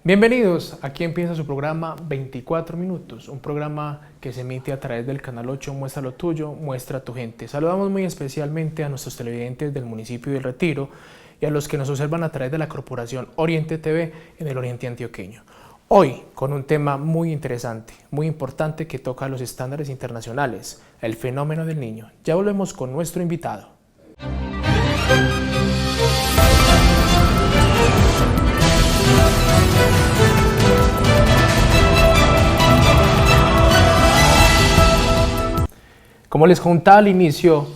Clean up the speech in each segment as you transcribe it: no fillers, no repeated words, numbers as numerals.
Bienvenidos, aquí empieza su programa 24 minutos, un programa que se emite a través del canal 8 Muestra lo Tuyo, Muestra tu Gente. Saludamos muy especialmente a nuestros televidentes del municipio del Retiro y a los que nos observan a través de la Corporación Oriente TV en el Oriente Antioqueño. Hoy con un tema muy interesante, muy importante que toca los estándares internacionales, el fenómeno del niño. Ya volvemos con nuestro invitado. Como les contaba al inicio,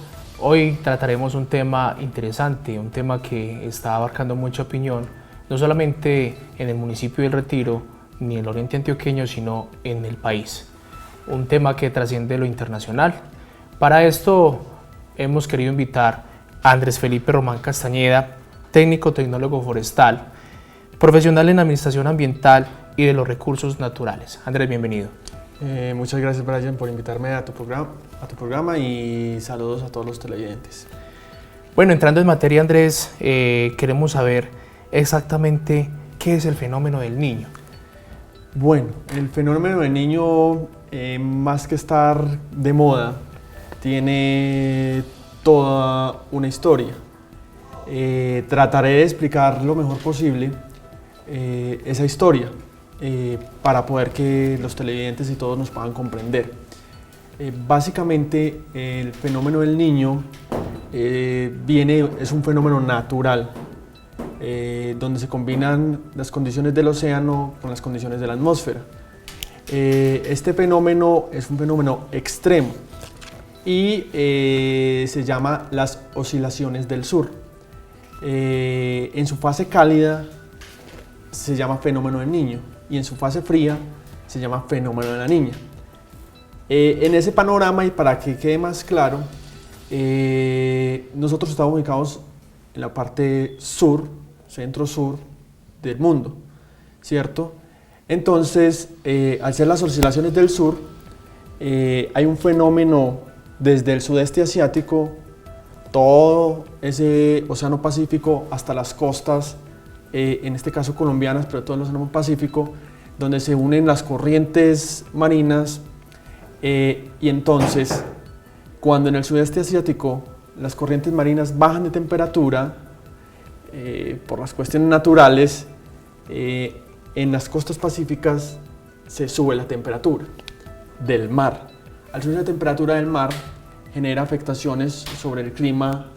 hoy trataremos un tema interesante, un tema que está abarcando mucha opinión, no solamente en el municipio del Retiro ni en el Oriente Antioqueño, sino en el país. Un tema que trasciende lo internacional. Para esto hemos querido invitar a Andrés Felipe Román Castañeda, técnico tecnólogo forestal, profesional en administración ambiental y de los recursos naturales. Andrés, bienvenido. Muchas gracias, Brian, por invitarme a tu programa y saludos a todos los televidentes. Bueno, entrando en materia, Andrés, queremos saber exactamente qué es el fenómeno del niño. Bueno, el fenómeno del niño, más que estar de moda, tiene toda una historia. Trataré de explicar lo mejor posible esa historia. Para poder que los televidentes y todos nos puedan comprender. Básicamente el fenómeno del niño es un fenómeno natural donde se combinan las condiciones del océano con las condiciones de la atmósfera. Este fenómeno es un fenómeno extremo y se llama las oscilaciones del sur. En su fase cálida se llama fenómeno del niño y en su fase fría se llama fenómeno de la niña. En ese panorama, y para que quede más claro, nosotros estamos ubicados en la parte sur, centro-sur del mundo, ¿cierto? Entonces, al ser las oscilaciones del sur, hay un fenómeno desde el sudeste asiático, todo ese océano Pacífico hasta las costas, en este caso colombianas, pero todo el océano Pacífico, donde se unen las corrientes marinas y entonces cuando en el sudeste asiático las corrientes marinas bajan de temperatura por las cuestiones naturales, en las costas pacíficas se sube la temperatura del mar. Al subir la temperatura del mar genera afectaciones sobre el clima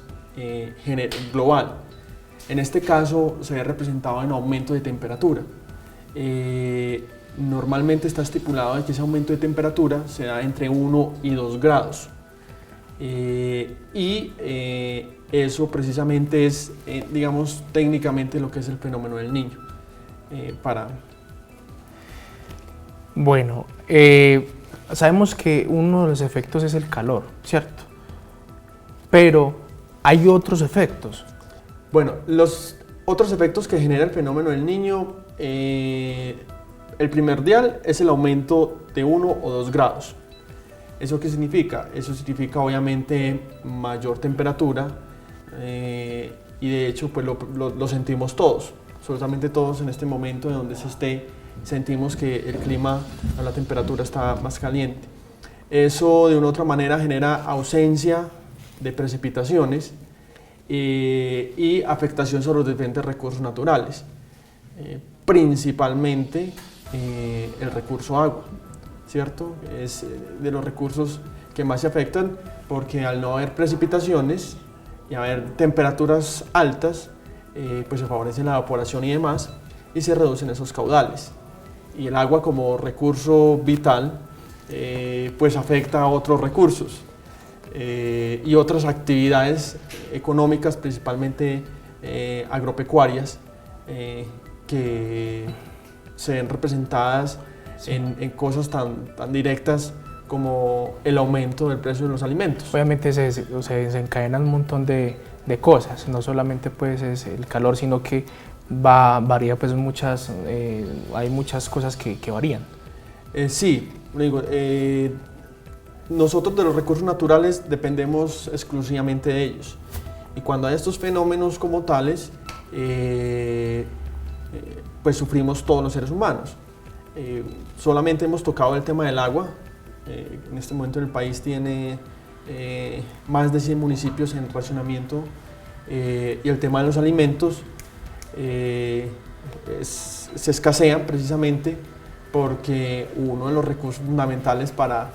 global. En este caso se ve representado en aumento de temperatura. Normalmente está estipulado de que ese aumento de temperatura se da entre 1 y 2 grados. Eso precisamente es, digamos, técnicamente lo que es el fenómeno del niño. Bueno, sabemos que uno de los efectos es el calor, ¿cierto? Pero hay otros efectos. Bueno, los otros efectos que genera el fenómeno del niño, el primordial es el aumento de 1 o 2 grados. ¿Eso qué significa? Eso significa obviamente mayor temperatura y de hecho pues lo sentimos todos, absolutamente todos en este momento de donde se esté, sentimos que el clima, la temperatura está más caliente. Eso de una u otra manera genera ausencia de precipitaciones y afectación sobre los diferentes recursos naturales, principalmente el recurso agua, ¿cierto? Es de los recursos que más se afectan porque al no haber precipitaciones y haber temperaturas altas, pues se favorece la evaporación y demás y se reducen esos caudales. Y el agua como recurso vital pues afecta a otros recursos. Y otras actividades económicas, principalmente agropecuarias, que se ven representadas en cosas tan directas como el aumento del precio de los alimentos. Obviamente se desencadenan un montón de cosas, no solamente pues es el calor, sino que varía pues hay muchas cosas que varían. Sí, digo, nosotros de los recursos naturales dependemos exclusivamente de ellos y cuando hay estos fenómenos como tales pues sufrimos todos los seres humanos. Solamente hemos tocado el tema del agua. En este momento el país tiene más de 100 municipios en racionamiento, y el tema de los alimentos se escasean precisamente porque uno de los recursos fundamentales para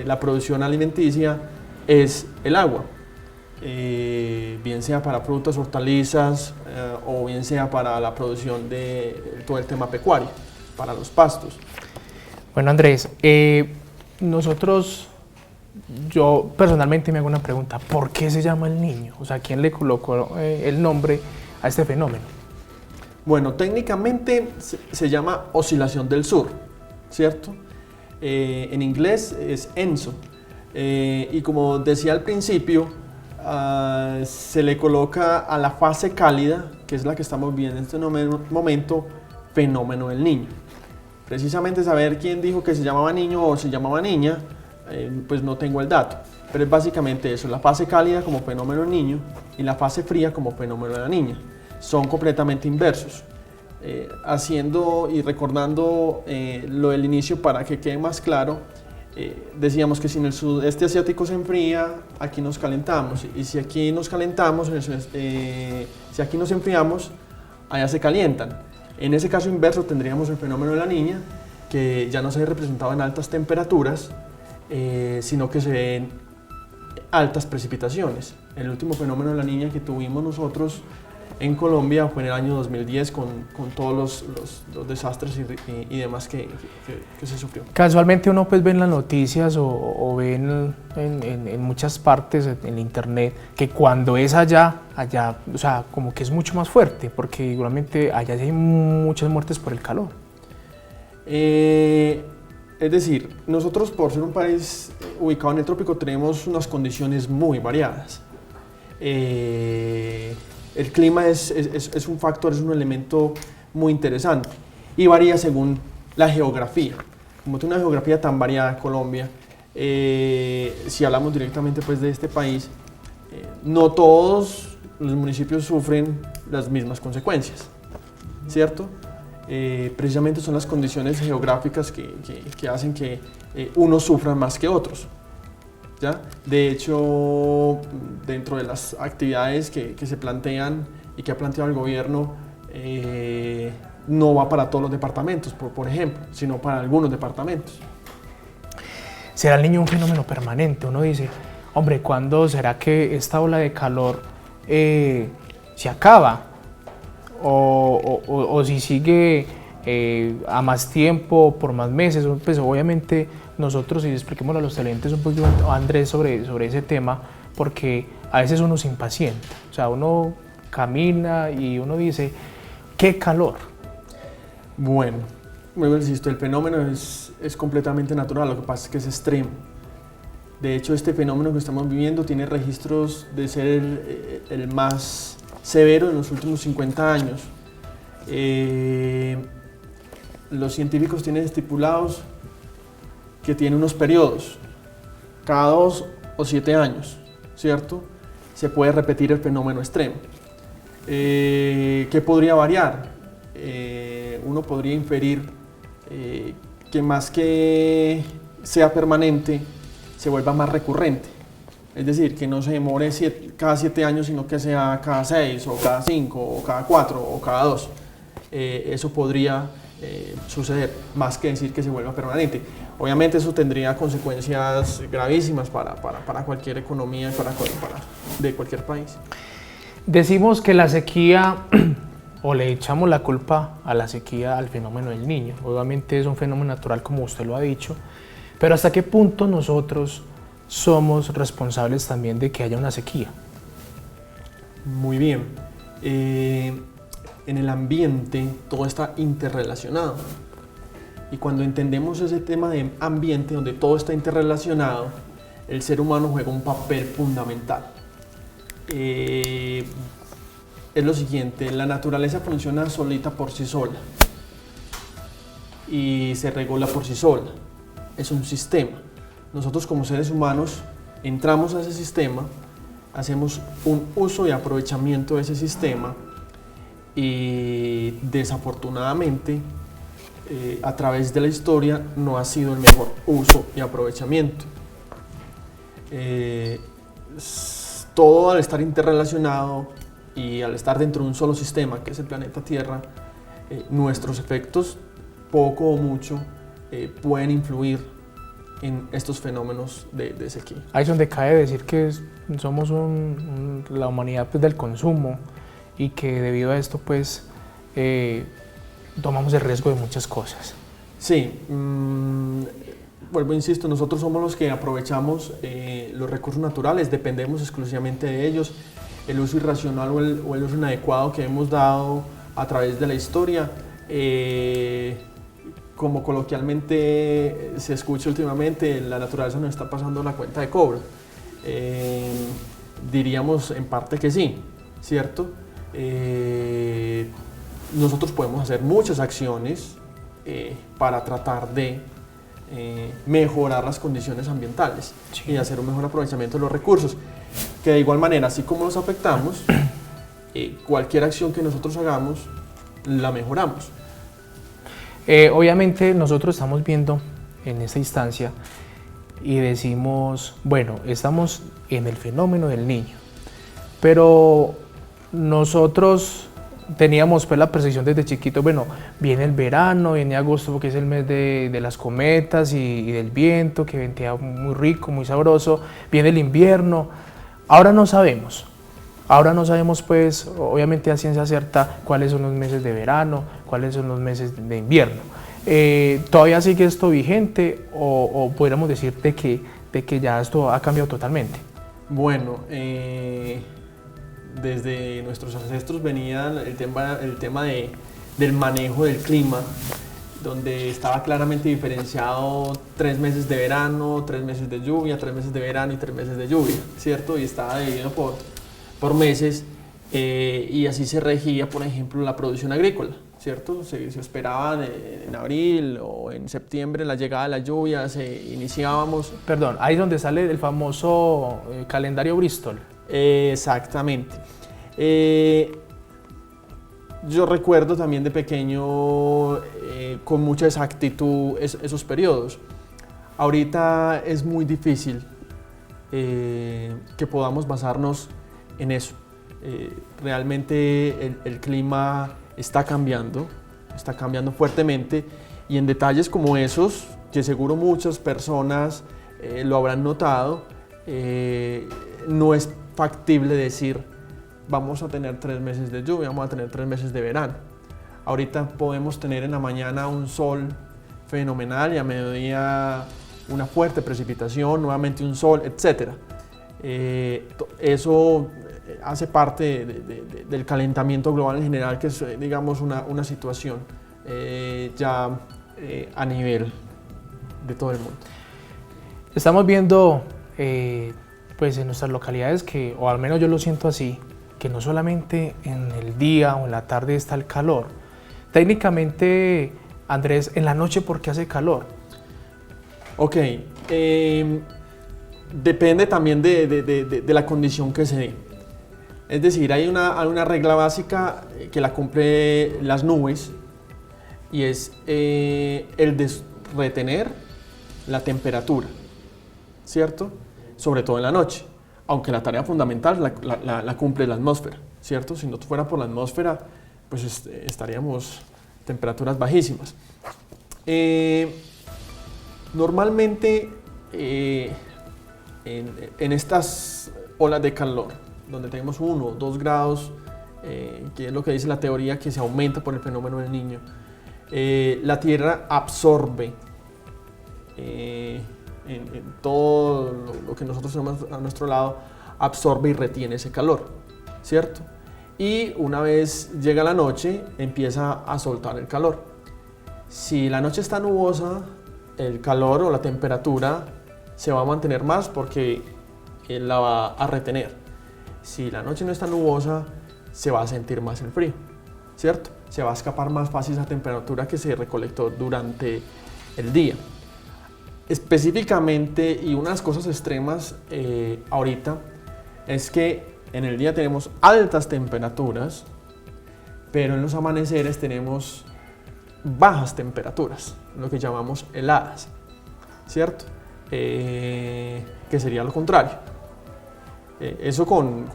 la producción alimenticia es el agua, bien sea para frutas, hortalizas, o bien sea para la producción de todo el tema pecuario, para los pastos. Bueno, Andrés, yo personalmente me hago una pregunta: ¿por qué se llama El Niño? O sea, ¿quién le colocó el nombre a este fenómeno? Bueno, técnicamente se llama oscilación del sur, ¿cierto? En inglés es ENSO, y como decía al principio, se le coloca a la fase cálida, que es la que estamos viendo en este momento, fenómeno del Niño. Precisamente saber quién dijo que se llamaba niño o se llamaba niña, pues no tengo el dato, pero es básicamente eso: la fase cálida como fenómeno del niño y la fase fría como fenómeno de la niña. Son completamente inversos. Haciendo y recordando lo del inicio para que quede más claro, decíamos que si en el sudeste asiático se enfría, aquí nos calentamos, y si aquí nos calentamos, si aquí nos enfriamos, allá se calientan. En ese caso inverso tendríamos el fenómeno de la niña, que ya no se ve representado en altas temperaturas, sino que se ven altas precipitaciones. El último fenómeno de la niña que tuvimos nosotros en Colombia fue en el año 2010 con todos los desastres y demás que se sufrió. Casualmente uno pues ve en las noticias o ve en muchas partes en internet que cuando es allá, o sea, como que es mucho más fuerte, porque igualmente allá hay muchas muertes por el calor. Es decir, nosotros, por ser un país ubicado en el trópico, tenemos unas condiciones muy variadas. El clima es un factor, es un elemento muy interesante y varía según la geografía. Como tiene una geografía tan variada Colombia, si hablamos directamente pues, de este país, no todos los municipios sufren las mismas consecuencias, ¿cierto? Precisamente son las condiciones geográficas que hacen que unos sufran más que otros. ¿Ya? De hecho, dentro de las actividades que se plantean y que ha planteado el gobierno, no va para todos los departamentos, por ejemplo, sino para algunos departamentos. ¿Será el niño un fenómeno permanente? Uno dice, hombre, ¿cuándo será que esta ola de calor se acaba? O si sigue a más tiempo, por más meses. Pues obviamente nosotros, y expliquémoslo a los televidentes un poquito a Andrés sobre ese tema, porque a veces uno se impacienta, o sea, uno camina y uno dice, ¡qué calor! Bueno, insisto, el fenómeno es completamente natural, lo que pasa es que es extremo. De hecho, este fenómeno que estamos viviendo tiene registros de ser el más severo en los últimos 50 años. Los científicos tienen estipulados que tiene unos periodos, cada 2 o 7 años, ¿cierto? Se puede repetir el fenómeno extremo. ¿Qué podría variar? Uno podría inferir que más que sea permanente, se vuelva más recurrente. Es decir, que no se demore cada 7 años, sino que sea cada 6, o cada 5, o cada 4, o cada 2. Eso podría suceder, más que decir que se vuelva permanente. Obviamente eso tendría consecuencias gravísimas para cualquier economía, de cualquier país. Decimos que la sequía, o le echamos la culpa a la sequía al fenómeno del Niño. Obviamente es un fenómeno natural, como usted lo ha dicho, pero ¿hasta qué punto nosotros somos responsables también de que haya una sequía? Muy bien. En el ambiente todo está interrelacionado. Y cuando entendemos ese tema de ambiente, donde todo está interrelacionado, el ser humano juega un papel fundamental. Es lo siguiente: la naturaleza funciona solita por sí sola y se regula por sí sola. Es un sistema. Nosotros como seres humanos entramos a ese sistema, hacemos un uso y aprovechamiento de ese sistema y desafortunadamente a través de la historia no ha sido el mejor uso y aprovechamiento. Todo al estar interrelacionado y al estar dentro de un solo sistema que es el planeta Tierra, nuestros efectos poco o mucho pueden influir en estos fenómenos de sequía. Ahí es donde cabe decir que somos la humanidad pues, del consumo y que debido a esto pues tomamos el riesgo de muchas cosas. Sí, vuelvo, insisto, nosotros somos los que aprovechamos los recursos naturales, dependemos exclusivamente de ellos. El uso irracional o el uso inadecuado que hemos dado a través de la historia, como coloquialmente se escucha últimamente, la naturaleza nos está pasando la cuenta de cobro. Diríamos en parte que sí, ¿cierto? Nosotros podemos hacer muchas acciones para tratar de mejorar las condiciones ambientales y hacer un mejor aprovechamiento de los recursos, que de igual manera, así como los afectamos, cualquier acción que nosotros hagamos, la mejoramos. Obviamente nosotros estamos viendo en esta instancia y decimos, bueno, estamos en el fenómeno del Niño, pero nosotros teníamos pues la percepción desde chiquitos, bueno, viene el verano, viene agosto porque es el mes de las cometas y del viento, que ventea muy rico, muy sabroso, viene el invierno, ahora no sabemos pues obviamente a ciencia cierta cuáles son los meses de verano, cuáles son los meses de invierno. ¿Todavía sigue esto vigente o podríamos decir de que ya esto ha cambiado totalmente? Bueno, desde nuestros ancestros venía el tema del manejo del clima, donde estaba claramente diferenciado 3 meses de verano, 3 meses de lluvia, 3 meses de verano y 3 meses de lluvia, ¿cierto? Y estaba dividido por meses y así se regía, por ejemplo, la producción agrícola, ¿cierto? Se esperaba en abril o en septiembre la llegada de la lluvia, iniciábamos... Perdón, ahí es donde sale el famoso calendario Bristol. Exactamente. Yo recuerdo también de pequeño con mucha exactitud esos periodos. Ahorita es muy difícil que podamos basarnos en eso. Realmente el clima está cambiando fuertemente y en detalles como esos, que seguro muchas personas lo habrán notado, no es factible decir vamos a tener 3 meses de lluvia, vamos a tener 3 meses de verano. Ahorita podemos tener en la mañana un sol fenomenal y a mediodía una fuerte precipitación, nuevamente un sol, etc. Eso hace parte del calentamiento global en general, que es, digamos, una situación ya a nivel de todo el mundo. Estamos viendo pues en nuestras localidades que, o al menos yo lo siento así, que no solamente en el día o en la tarde está el calor. Técnicamente, Andrés, en la noche, ¿por qué hace calor? Ok, depende también de la condición que se dé. Es decir, hay una regla básica que la cumple las nubes y es el de retener la temperatura, ¿cierto? Sobre todo en la noche, aunque la tarea fundamental la cumple la atmósfera, ¿cierto? Si no fuera por la atmósfera, pues estaríamos a temperaturas bajísimas. Normalmente en estas olas de calor, donde tenemos 1 o 2 grados, que es lo que dice la teoría que se aumenta por el fenómeno del Niño, la Tierra absorbe en todo lo que nosotros tenemos a nuestro lado, absorbe y retiene ese calor, ¿cierto? Y una vez llega la noche, empieza a soltar el calor. Si la noche está nubosa, el calor o la temperatura se va a mantener más porque él la va a retener. Si la noche no está nubosa, se va a sentir más el frío, ¿cierto? Se va a escapar más fácil esa temperatura que se recolectó durante el día. Específicamente, y una de las cosas extremas ahorita, es que en el día tenemos altas temperaturas, pero en los amaneceres tenemos bajas temperaturas, lo que llamamos heladas, ¿cierto? Que sería lo contrario. Eso con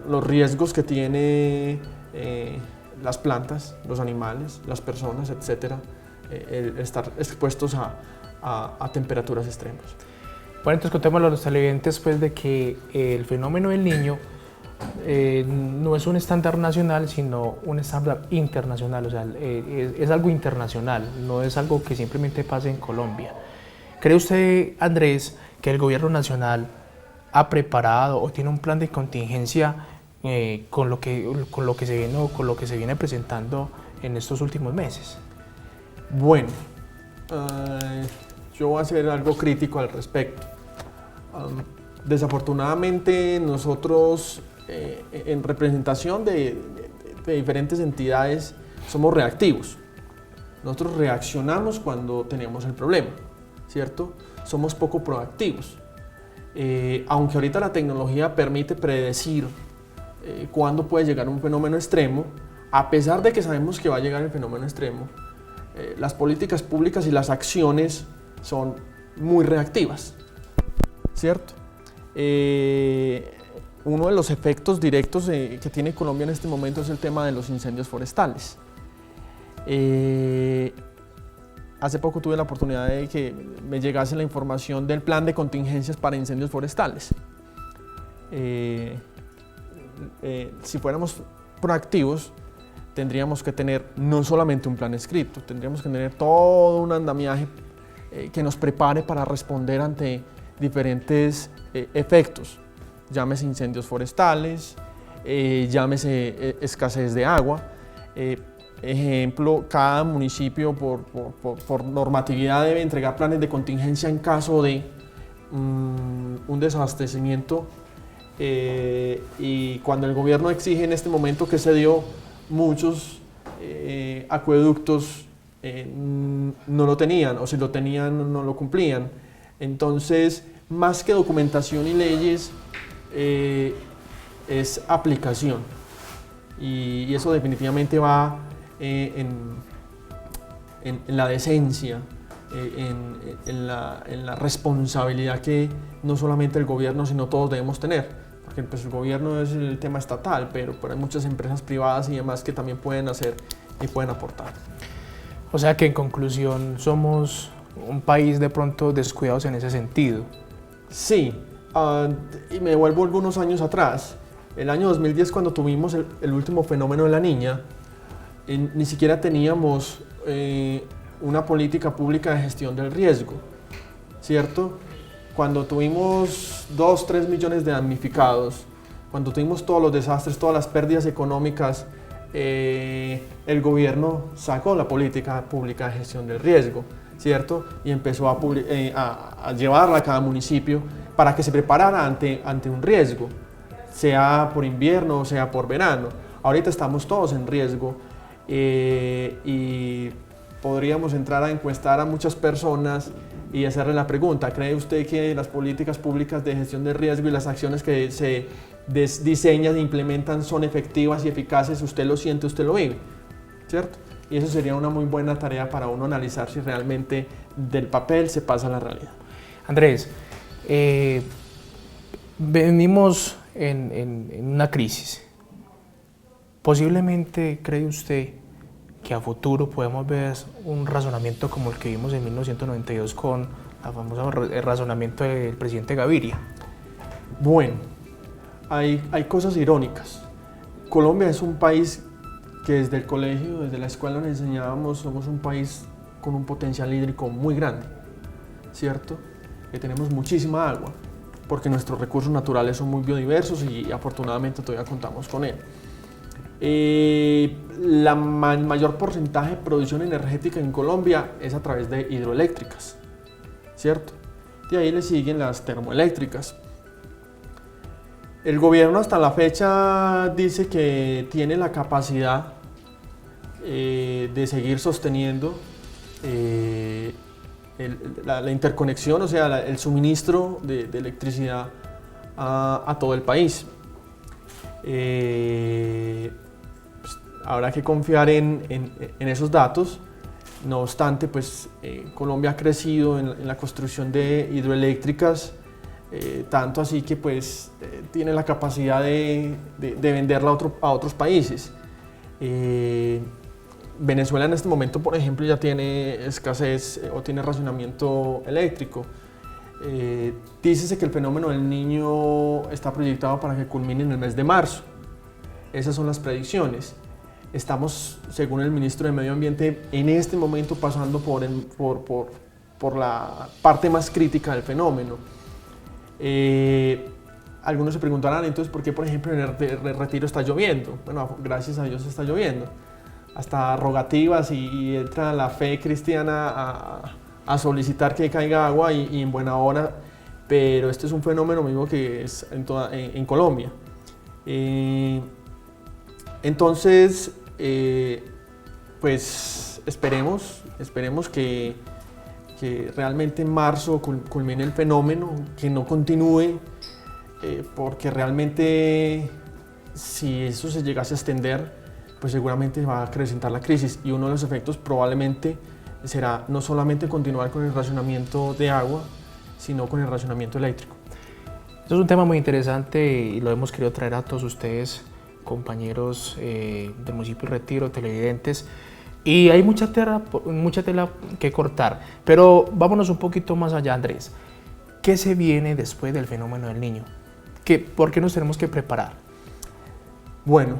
los riesgos que tiene las plantas, los animales, las personas, etcétera, el estar expuestos a temperaturas extremas. Bueno, entonces contémosle a los televidentes pues, de que el fenómeno del Niño no es un estándar nacional, sino un estándar internacional, o sea, es algo internacional, no es algo que simplemente pase en Colombia. ¿Cree usted, Andrés, que el gobierno nacional ha preparado o tiene un plan de contingencia con lo que se viene presentando en estos últimos meses? Bueno, yo voy a hacer algo crítico al respecto. Desafortunadamente nosotros en representación de diferentes entidades somos reactivos. Nosotros reaccionamos cuando tenemos el problema, ¿cierto? Somos poco proactivos. Aunque ahorita la tecnología permite predecir cuándo puede llegar un fenómeno extremo, a pesar de que sabemos que va a llegar el fenómeno extremo, las políticas públicas y las acciones son muy reactivas, ¿cierto? Uno de los efectos directos que tiene Colombia en este momento es el tema de los incendios forestales. Hace poco tuve la oportunidad de que me llegase la información del plan de contingencias para incendios forestales. Si fuéramos proactivos, tendríamos que tener no solamente un plan escrito, tendríamos que tener todo un andamiaje que nos prepare para responder ante diferentes efectos, llámese incendios forestales, llámese escasez de agua. Ejemplo, cada municipio por normatividad debe entregar planes de contingencia en caso de un desabastecimiento y cuando el gobierno exige en este momento que se dio, muchos acueductos no lo tenían o si lo tenían no lo cumplían. Entonces, más que documentación y leyes, es aplicación y eso definitivamente va en la decencia, en la responsabilidad que no solamente el gobierno sino todos debemos tener, porque pues, el gobierno es el tema estatal, pero hay muchas empresas privadas y demás que también pueden hacer y pueden aportar. O sea que en conclusión somos un país de pronto descuidados en ese sentido. Sí, y me devuelvo algunos años atrás. El año 2010 cuando tuvimos el último fenómeno de la Niña, ni siquiera teníamos una política pública de gestión del riesgo, ¿cierto? Cuando tuvimos 2-3 millones de damnificados, cuando tuvimos todos los desastres, todas las pérdidas económicas, el gobierno sacó la política pública de gestión del riesgo, ¿cierto? Y empezó a llevarla a cada municipio para que se preparara ante un riesgo, sea por invierno o sea por verano. Ahorita estamos todos en riesgo. Y podríamos entrar a encuestar a muchas personas y hacerle la pregunta: ¿cree usted que las políticas públicas de gestión de riesgo y las acciones que se diseñan e implementan son efectivas y eficaces? ¿Usted lo siente, usted lo vive? ¿Cierto? Y eso sería una muy buena tarea para uno analizar si realmente del papel se pasa a la realidad. Andrés, venimos en una crisis. Posiblemente, ¿cree usted que a futuro podemos ver un razonamiento como el que vimos en 1992 con el famoso razonamiento del presidente Gaviria? Bueno, hay cosas irónicas. Colombia es un país que desde el colegio, desde la escuela nos enseñábamos, somos un país con un potencial hídrico muy grande, ¿cierto? Que tenemos muchísima agua, porque nuestros recursos naturales son muy biodiversos y afortunadamente todavía contamos con él. El mayor porcentaje de producción energética en Colombia es a través de hidroeléctricas, ¿cierto? De ahí le siguen las termoeléctricas. El gobierno hasta la fecha dice que tiene la capacidad de seguir sosteniendo la interconexión, o sea, el suministro de electricidad a todo el país. habrá que confiar en esos datos. No obstante, pues Colombia ha crecido en la construcción de hidroeléctricas, tanto así que pues tiene la capacidad de venderla a otros países. Venezuela en este momento, por ejemplo, ya tiene escasez o tiene racionamiento eléctrico. Dícese que el fenómeno del Niño está proyectado para que culmine en el mes de marzo. Esas son las predicciones. Estamos, según el ministro de Medio Ambiente, en este momento pasando por la parte más crítica del fenómeno. Algunos se preguntarán entonces por qué, por ejemplo, en el Retiro está lloviendo. Bueno, gracias a Dios está lloviendo. Hasta rogativas y entra la fe cristiana a solicitar que caiga agua y en buena hora, pero este es un fenómeno mismo que es en Colombia. Entonces, pues esperemos que realmente en marzo culmine el fenómeno, que no continúe, porque realmente si eso se llegase a extender, pues seguramente va a acrecentar la crisis, y uno de los efectos probablemente será no solamente continuar con el racionamiento de agua, sino con el racionamiento eléctrico. Esto es un tema muy interesante y lo hemos querido traer a todos ustedes, compañeros del municipio de Retiro, televidentes, y hay mucha tela que cortar, pero vámonos un poquito más allá, Andrés. ¿Qué se viene después del fenómeno del Niño? ¿Por qué nos tenemos que preparar? Bueno,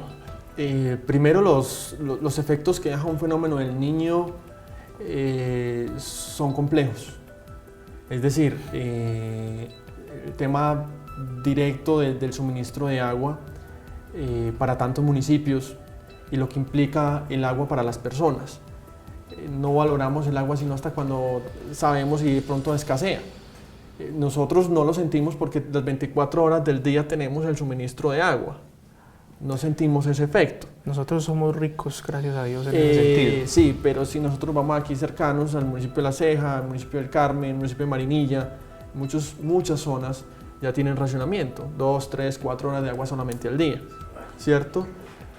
primero los efectos que deja un fenómeno del Niño son complejos. Es decir, el tema directo del suministro de agua para tantos municipios y lo que implica el agua para las personas. No valoramos el agua sino hasta cuando sabemos y de pronto escasea. Nosotros no lo sentimos porque las 24 horas del día tenemos el suministro de agua. No sentimos ese efecto. Nosotros somos ricos, gracias a Dios, en ese sentido. Sí, pero si nosotros vamos aquí cercanos al municipio de La Ceja, al municipio del Carmen, al municipio de Marinilla, muchas zonas ya tienen racionamiento, 2, 3, 4 horas de agua solamente al día, ¿cierto?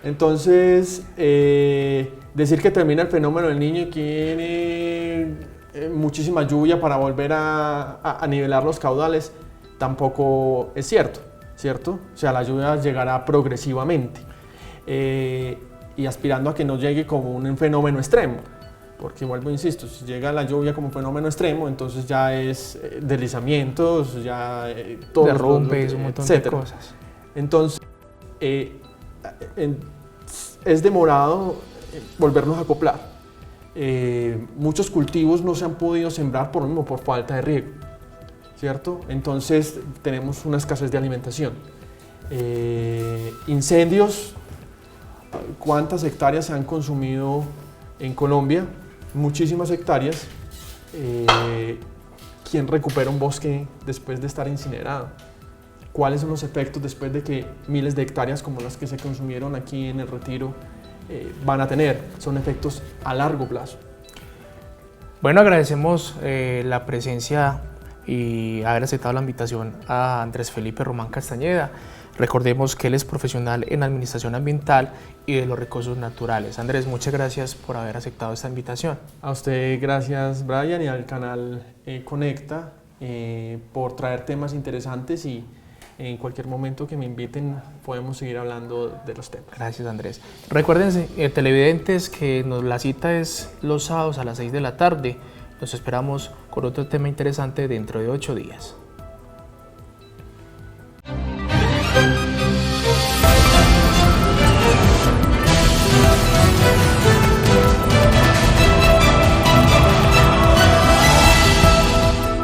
Entonces, decir que termina el fenómeno del Niño y tiene muchísima lluvia para volver a nivelar los caudales, tampoco es cierto. ¿Cierto? O sea, la lluvia llegará progresivamente y aspirando a que no llegue como un fenómeno extremo, porque vuelvo, insisto, si llega la lluvia como fenómeno extremo, entonces ya es deslizamientos, ya derrumbes, un montón de cosas. Entonces, es demorado volvernos a acoplar. Muchos cultivos no se han podido sembrar por falta de riego, ¿cierto? Entonces tenemos una escasez de alimentación. Incendios, ¿cuántas hectáreas se han consumido en Colombia? Muchísimas hectáreas. ¿Quién recupera un bosque después de estar incinerado? ¿Cuáles son los efectos después de que miles de hectáreas como las que se consumieron aquí en el Retiro van a tener? Son efectos a largo plazo. Bueno, agradecemos la presencia y haber aceptado la invitación a Andrés Felipe Román Castañeda. Recordemos que él es profesional en administración ambiental y de los recursos naturales. Andrés, muchas gracias por haber aceptado esta invitación. A usted gracias, Brian, y al canal Conecta por traer temas interesantes, y en cualquier momento que me inviten podemos seguir hablando de los temas. Gracias, Andrés. Recuerden, televidentes, que la cita es los sábados a las 6 de la tarde. Nos esperamos con otro tema interesante dentro de 8 días.